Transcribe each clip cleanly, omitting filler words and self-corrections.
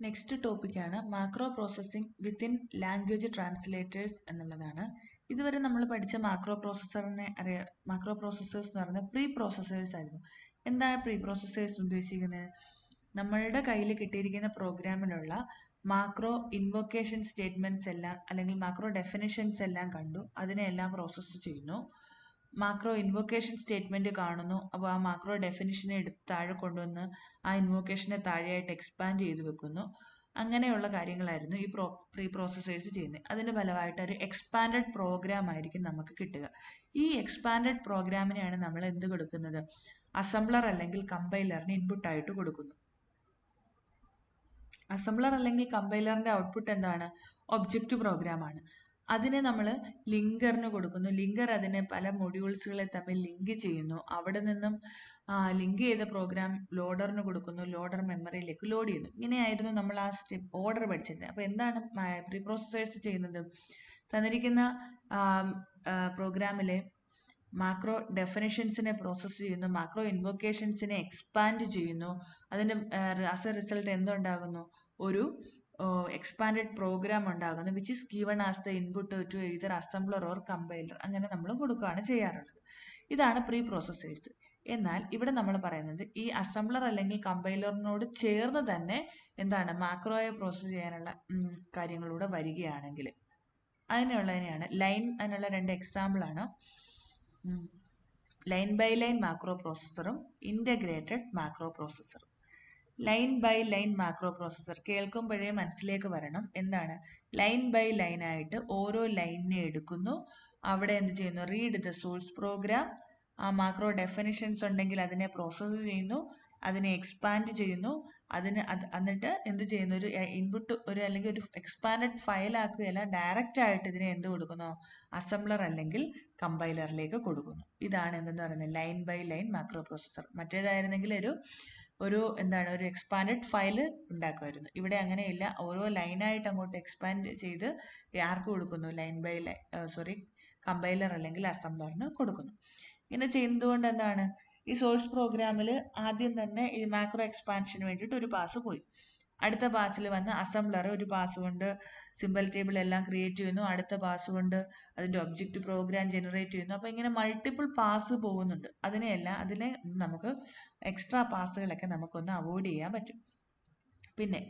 Next ടോപ്പിക്കാണ് macro processing within language translators എന്നുള്ളതാണ്. ഇതുവരെ നമ്മൾ പഠിച്ച മാക്രോ പ്രോസസ്സേഴ്സ് എന്ന് പറയുന്നത് പ്രീ പ്രോസസ്സേഴ്സ് ആയിരുന്നു. എന്താണ് പ്രീ പ്രോസസ്സേഴ്സ് ഉദ്ദേശിക്കുന്നത്? നമ്മളുടെ കയ്യിൽ കിട്ടിയിരിക്കുന്ന പ്രോഗ്രാമിലുള്ള മാക്രോ ഇൻവൊക്കേഷൻ സ്റ്റേറ്റ്മെന്റ്സ് എല്ലാം അല്ലെങ്കിൽ മാക്രോ ഡെഫിനിഷൻസ് എല്ലാം കണ്ടു, അതിനെല്ലാം പ്രോസസ്സ് ചെയ്യുന്നു. മാക്രോ ഇൻവൊക്കേഷൻ സ്റ്റേറ്റ്മെന്റ് കാണുന്നു, അപ്പോൾ ആ മാക്രോ ഡെഫിനിഷനെ എടുത്ത് താഴെ കൊണ്ടുവന്ന് ആ ഇൻവൊക്കേഷനെ താഴെയായിട്ട് എക്സ്പാൻഡ് ചെയ്ത് വെക്കുന്നു. അങ്ങനെയുള്ള കാര്യങ്ങളായിരുന്നു ഈ പ്രീ പ്രോസസ്സേഴ്സ് ചെയ്യുന്നത്. അതിന്റെ ഫലമായിട്ട് ഒരു എക്സ്പാൻഡഡ് പ്രോഗ്രാം ആയിരിക്കും നമുക്ക് കിട്ടുക. ഈ എക്സ്പാൻഡഡ് പ്രോഗ്രാമിനെയാണ് നമ്മൾ എന്ത് കൊടുക്കുന്നത്? അസംബ്ലർ അല്ലെങ്കിൽ കമ്പൈലറിന് ഇൻപുട്ട് ആയിട്ട് കൊടുക്കുന്നു. അസംബ്ലർ അല്ലെങ്കിൽ കമ്പൈലറിന്റെ ഔട്ട്പുട്ട് എന്താണ്? ഒബ്ജക്റ്റ് പ്രോഗ്രാം ആണ്. അതിനെ നമ്മൾ ലിങ്കറിന് കൊടുക്കുന്നു. ലിങ്കർ അതിനെ പല മൊഡ്യൂൾസുകളെ തമ്മിൽ ലിങ്ക് ചെയ്യുന്നു. അവിടെ നിന്നും ലിങ്ക് ചെയ്ത പ്രോഗ്രാം ലോഡറിന് കൊടുക്കുന്നു. ലോഡർ മെമ്മറിയിലേക്ക് ലോഡ് ചെയ്യുന്നു. ഇങ്ങനെയായിരുന്നു നമ്മൾ ആ സ്റ്റെപ്പ് ഓർഡർ പഠിച്ചിരുന്നത്. അപ്പോൾ എന്താണ് പ്രീ പ്രോസസ്സേഴ്സ് ചെയ്യുന്നത്? തന്നിരിക്കുന്ന പ്രോഗ്രാമിലെ മാക്രോ ഡെഫിനിഷൻസിനെ പ്രോസസ്സ് ചെയ്യുന്നു, മാക്രോ ഇൻവൊക്കേഷൻസിനെ എക്സ്പാൻഡ് ചെയ്യുന്നു. അതിന്റെ ആസ് എ റിസൾട്ട് എന്തുണ്ടാകുന്നു? ഒരു എക്സ്പാൻഡഡ് പ്രോഗ്രാം ഉണ്ടാകുന്നു, which is given as the input to either assembler or compiler. അങ്ങനെ നമ്മൾ കൊടുക്കുകയാണ് ചെയ്യാറുള്ളത്. ഇതാണ് പ്രീ പ്രോസസ്സേഴ്സ്. എന്നാൽ ഇവിടെ നമ്മൾ പറയുന്നത് ഈ അസംബ്ലർ അല്ലെങ്കിൽ കമ്പൈലറിനോട് ചേർന്ന് തന്നെ എന്താണ് മാക്രോയെ പ്രോസസ്സ് ചെയ്യാനുള്ള കാര്യങ്ങളിലൂടെ വരികയാണെങ്കിൽ അതിനുള്ളതിനെയാണ് ലൈൻ. അതിനുള്ള രണ്ട് എക്സാമ്പിൾ ആണ് ലൈൻ ബൈ ലൈൻ മാക്രോ പ്രോസസ്സറും ഇന്റഗ്രേറ്റഡ് മാക്രോ പ്രോസസ്സറും. Line by line macro processor കേൾക്കുമ്പോഴേ മനസ്സിലേക്ക് വരണം. എന്താണ്? ലൈൻ ബൈ ലൈൻ ആയിട്ട് ഓരോ ലൈനിനെ എടുക്കുന്നു, അവിടെ എന്ത് ചെയ്യുന്നു? Read the source programme. ആ മാക്രോ ഡെഫിനിഷൻസ് ഉണ്ടെങ്കിൽ അതിനെ പ്രോസസ്സ് ചെയ്യുന്നു, അതിനെ എക്സ്പാൻഡ് ചെയ്യുന്നു, എന്നിട്ട് എന്ത് ചെയ്യുന്നു? ഒരു ഇൻപുട്ട് അല്ലെങ്കിൽ ഒരു എക്സ്പാൻഡഡ് ഫയൽ ആക്കുകയല്ല, ഡയറക്റ്റ് ആയിട്ട് ഇതിനെ എന്ത് കൊടുക്കുന്നു? അസംബ്ലർ അല്ലെങ്കിൽ കമ്പൈലറിലേക്ക് കൊടുക്കുന്നു. ഇതാണ് എന്തെന്ന് പറയുന്നത് line by line macro processor. മറ്റേതായിരുന്നെങ്കിൽ ഒരു എക്സ്പാൻഡഡ് ഫയൽ ഉണ്ടാക്കുമായിരുന്നു. ഇവിടെ അങ്ങനെയില്ല, ഓരോ ലൈനായിട്ട് അങ്ങോട്ട് എക്സ്പാൻഡ് ചെയ്ത് ആർക്ക് കൊടുക്കുന്നു? ലൈൻ ബൈ ലൈൻ കമ്പൈലർ അല്ലെങ്കിൽ അസംബ്ലറിന് കൊടുക്കുന്നു. ഇങ്ങനെ ചെയ്യുന്നത് കൊണ്ട് എന്താണ്? ഈ സോഴ്സ് പ്രോഗ്രാമിൽ ആദ്യം തന്നെ ഈ മാക്രോ എക്സ്പാൻഷന് വേണ്ടിയിട്ട് ഒരു പാസ് പോയി. അടുത്ത പാസിൽ വന്ന് അസംബ്ലർ ഒരു പാസ് കൊണ്ട് സിമ്പൽ ടേബിൾ എല്ലാം ക്രിയേറ്റ് ചെയ്യുന്നു, അടുത്ത പാസ് കൊണ്ട് അതിന്റെ ഒബ്ജക്റ്റ് പ്രോഗ്രാം ജനറേറ്റ് ചെയ്യുന്നു. അപ്പൊ ഇങ്ങനെ മൾട്ടിപ്പിൾ പാസ് പോകുന്നുണ്ട്. അതിനെ നമുക്ക് എക്സ്ട്രാ പാസുകളൊക്കെ നമുക്കൊന്ന് അവോയ്ഡ് ചെയ്യാൻ പറ്റും. പിന്നെ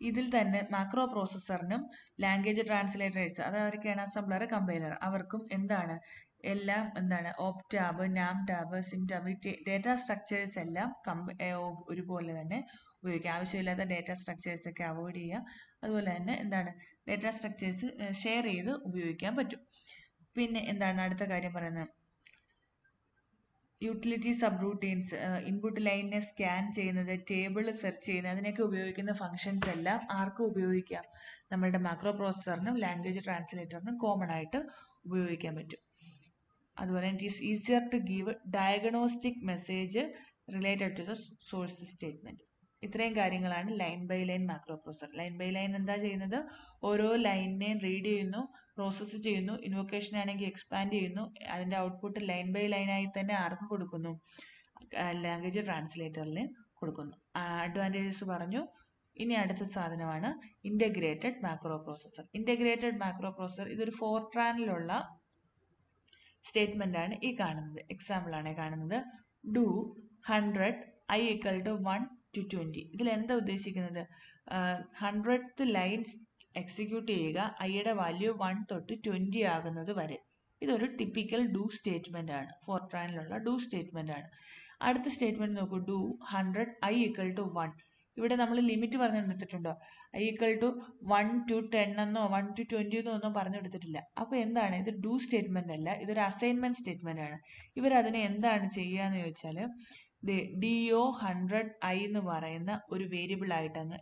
ഇതിൽ തന്നെ മാക്രോ പ്രോസസ്സറിനും ലാംഗ്വേജ് ട്രാൻസ്ലേറ്റേഴ്സ്, അതായിരിക്കാണ് അസംബ്ലർ കമ്പൈലർ, അവർക്കും എല്ലാം optab, namtab, symtab, data structures എല്ലാം ഒരുപോലെ തന്നെ ഉപയോഗിക്കാം. ആവശ്യമില്ലാത്ത ഡേറ്റ സ്ട്രക്ചേഴ്സ് ഒക്കെ അവോയ്ഡ് ചെയ്യുക. അതുപോലെ തന്നെ ഡേറ്റ സ്ട്രക്ചേഴ്സ് ഷെയർ ചെയ്ത് ഉപയോഗിക്കാൻ പറ്റും. പിന്നെ അടുത്ത കാര്യം പറയുന്നത്? യൂട്ടിലിറ്റി സബ് റൂട്ടീൻസ്, ഇൻപുട്ട് ലൈനിനെ സ്കാൻ ചെയ്യുന്നത്, ടേബിൾ സെർച്ച് ചെയ്യുന്നത്, അതിനൊക്കെ ഉപയോഗിക്കുന്ന ഫങ്ഷൻസ് എല്ലാം ആർക്കും ഉപയോഗിക്കാം? നമ്മളുടെ മാക്രോ പ്രോസസ്സറിനും ലാംഗ്വേജ് ട്രാൻസ്ലേറ്ററിനും കോമൺ ആയിട്ട് ഉപയോഗിക്കാൻ പറ്റും. അതുപോലെ it is easier to give diagnostic message related to the source statement. ഇത്രയും കാര്യങ്ങളാണ് line by line macro processor. Line by line എന്താ ചെയ്യുന്നത്? ഓരോ ലൈനിനെയും റീഡ് ചെയ്യുന്നു, പ്രോസസ്സ് ചെയ്യുന്നു, ഇൻവൊക്കേഷൻ ആണെങ്കിൽ എക്സ്പാൻഡ് ചെയ്യുന്നു, അതിന്റെ ഔട്ട്പുട്ട് ലൈൻ ബൈ ലൈൻ ആയി തന്നെ ആർക്ക് കൊടുക്കുന്നു? ലാംഗ്വേജ് ട്രാൻസ്ലേറ്ററിന് കൊടുക്കുന്നു. അഡ്വാൻറ്റേജസ് പറഞ്ഞു. ഇനി അടുത്ത സാധനമാണ് integrated macro processor. Integrated macro processor ഇതൊരു ഫോർട്രാനിലുള്ള സ്റ്റേറ്റ്മെന്റ് ആണ് ഈ കാണുന്നത്. എക്സാമ്പിൾ ആണ് കാണുന്നത്. Do 100 i = 1 to 20. ഇതിൽ എന്താ ഉദ്ദേശിക്കുന്നത്? 100th ലൈൻ എക്സിക്യൂട്ട് ചെയ്യുക, ഐയുടെ വാല്യൂ 1 തൊട്ട് 20 ആകുന്നത് വരെ. ഇതൊരു ടിപ്പിക്കൽ ഡു സ്റ്റേറ്റ്മെന്റ് ആണ്, ഫോർട്രാനിലുള്ള ഡു സ്റ്റേറ്റ്മെന്റ് ആണ്. അടുത്ത സ്റ്റേറ്റ്മെന്റ് നോക്കൂ. Do 100 i = 1. ഇവിടെ നമ്മൾ ലിമിറ്റ് പറഞ്ഞെടുത്തിട്ടുണ്ടോ? i = 1 to 10 എന്നോ 1 to 20 എന്നോ പറഞ്ഞെടുത്തിട്ടില്ല. അപ്പൊ എന്താണ്? ഇത് ഡു സ്റ്റേറ്റ്മെന്റ് അല്ല, ഇതൊരു അസൈൻമെന്റ് സ്റ്റേറ്റ്മെന്റ് ആണ്. ഇവർ അതിനെ എന്താണ് ചെയ്യാന്ന് ചോദിച്ചാൽ do100i എന്ന് പറയുന്ന ഒരു വേരിയബിൾ ആയിട്ടാണ്.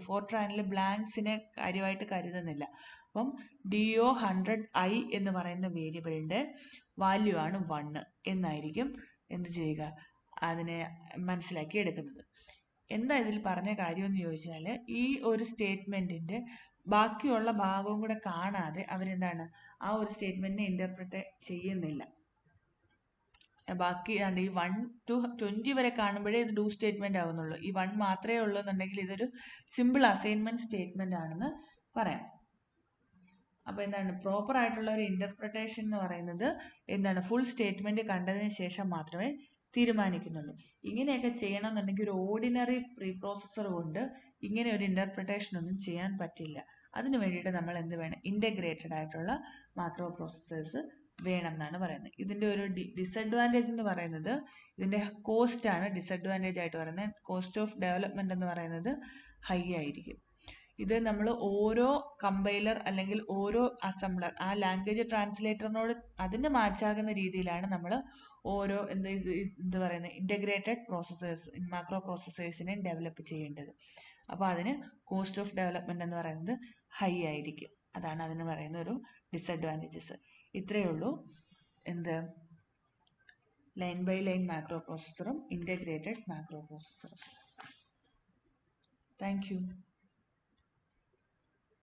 ഫോർട്രാനിൽ ബ്ലാങ്ക്സിനെ കാര്യമായിട്ട് കരുതുന്നില്ല. അപ്പം do100i എന്ന് പറയുന്ന വേരിയബിളിന്റെ വാല്യൂ ആണ് 1 എന്നായിരിക്കും എന്ത് ചെയ്യുക? അതിനെ മനസ്സിലാക്കി എടുക്കുന്നത്. എന്താ ഇതിൽ പറഞ്ഞ കാര്യം എന്ന് ചോദിച്ചാൽ, ഈ ഒരു സ്റ്റേറ്റ്മെന്റിന്റെ ബാക്കിയുള്ള ഭാഗവും കൂടെ കാണാതെ അവരെന്താണ് ആ ഒരു സ്റ്റേറ്റ്മെന്റിനെ ഇന്റർപ്രറ്റ് ചെയ്യുന്നില്ല. ബാക്കി ഈ 1 to 20 വരെ കാണുമ്പോഴേ ഇത് ഡു സ്റ്റേറ്റ്മെന്റ് ആവുന്നുള്ളൂ. ഈ 1 മാത്രമേ ഉള്ളൂ എന്നുണ്ടെങ്കിൽ ഇതൊരു സിമ്പിൾ അസൈൻമെന്റ് സ്റ്റേറ്റ്മെന്റ് ആണെന്ന് പറയാം. അപ്പൊ എന്താണ് പ്രോപ്പർ ആയിട്ടുള്ള ഒരു ഇന്റർപ്രിട്ടേഷൻ എന്ന് പറയുന്നത് എന്താണ് ഫുൾ സ്റ്റേറ്റ്മെന്റ് കണ്ടതിന് ശേഷം മാത്രമേ തീരുമാനിക്കുന്നുള്ളൂ. ഇങ്ങനെയൊക്കെ ചെയ്യണം എന്നുണ്ടെങ്കിൽ ഒരു ഓർഡിനറി പ്രീ പ്രോസസർ കൊണ്ട് ഇങ്ങനെ ഒരു ഇന്റർപ്രിട്ടേഷൻ ഒന്നും ചെയ്യാൻ പറ്റില്ല. അതിനു വേണ്ടിയിട്ട് നമ്മൾ എന്ത് വേണം, ഇന്റഗ്രേറ്റഡ് ആയിട്ടുള്ള മാക്രോ പ്രോസസ്സേഴ്സ് വേണം എന്നാണ് പറയുന്നത്. ഇതിന്റെ ഒരു ഡിസഡ്വാൻറ്റേജ് എന്ന് പറയുന്നത് ഇതിന്റെ കോസ്റ്റ് ആണ്. ഡിസഡ്വാൻറ്റേജ് ആയിട്ട് പറയുന്നത് കോസ്റ്റ് ഓഫ് ഡെവലപ്മെന്റ് എന്ന് പറയുന്നത് ഹൈ ആയിരിക്കും. ഇത് നമ്മൾ ഓരോ കമ്പൈലർ അല്ലെങ്കിൽ ഓരോ അസംബ്ലർ ആ ലാംഗ്വേജ് ട്രാൻസ്ലേറ്ററിനോട് അതിന് മാച്ചാകുന്ന രീതിയിലാണ് നമ്മൾ ഓരോ എന്ത് പറയുന്നത് ഇന്റഗ്രേറ്റഡ് പ്രോസസ്സേഴ്സ് മാക്രോ പ്രോസസ്സേഴ്സിനെ ഡെവലപ്പ് ചെയ്യേണ്ടത്. അപ്പോൾ അതിന് കോസ്റ്റ് ഓഫ് ഡെവലപ്മെന്റ് എന്ന് പറയുന്നത് ഹൈ ആയിരിക്കും. അതാണ് അതിന് പറയുന്ന ഒരു ഡിസഡ്വാൻറ്റേജസ്. ഇത്രയേ ഉള്ളൂ ലൈൻ ബൈ ലൈൻ മാക്രോ പ്രോസസ്സറും ഇന്റഗ്രേറ്റഡ് മാക്രോ പ്രോസസ്സറും. Thank U.